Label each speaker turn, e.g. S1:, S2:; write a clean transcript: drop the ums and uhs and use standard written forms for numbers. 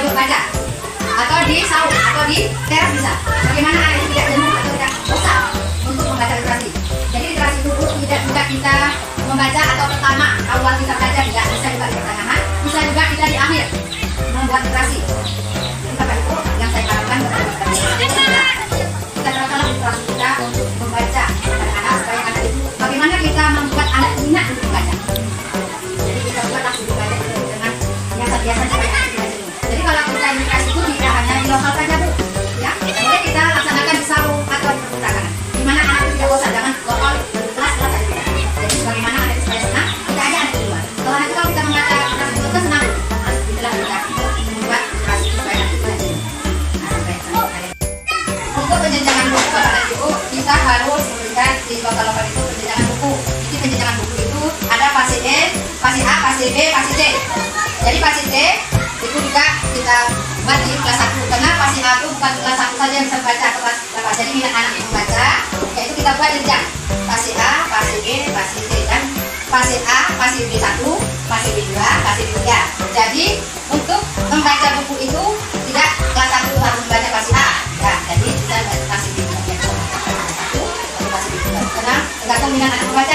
S1: kelompok baca, atau di saung, atau di teras bisa. Bagaimana anak itu tidak jenuh atau tidak bosan untuk membaca literasi. Jadi literasi itu tidak juga kita membaca atau pertama awal kita belajar, tidak bisa juga di pertengahan, bisa juga kita di akhir membuat literasi. Bapak Ibu yang saya harapkan kepada kita terutama literasi kita untuk membaca kepada anak supaya anak itu bagaimana kita membuat anak minat untuk membaca. Jadi kita buatlah buku baca itu dengan biasa-biasa supaya anak tidak jenuh. Jadi kalau kita literasi itu tidak hanya di lokal saja Bu, ya boleh kita laksanakan di saung atau di perpustakaan. Di mana anak itu tidak bosan, jangan lokal kelas-kelas saja. Jadi bagaimana anak itu supaya senang, kita ajak anak di luar. Kalau nanti kalau kita membaca literasi itu kan senang, itulah kita membuat literasi itu supaya anak itu tidak jenuh. Untuk penjenjangan buku Bapak dan Ibu, kita harus melihat di lokal-lokal itu penjenjangan buku. Jadi penjenjangan buku itu ada fase E, fase A, fase B, fase C. Jadi fase C itu juga kita buat di kelas 1 karena fase A itu bukan kelas 1 saja yang bisa membaca atau kelas berapa. Jadi minat anak membaca, yaitu kita buat jenjang fase A, fase B, fase C dan fase A, fase B1, fase B2, fase B3. Jadi untuk membaca buku itu tidak kelas 1 harus membaca fase A. Ya, jadi kita fase B2 fase 1 atau fase B2 karena tergantung minat anak membaca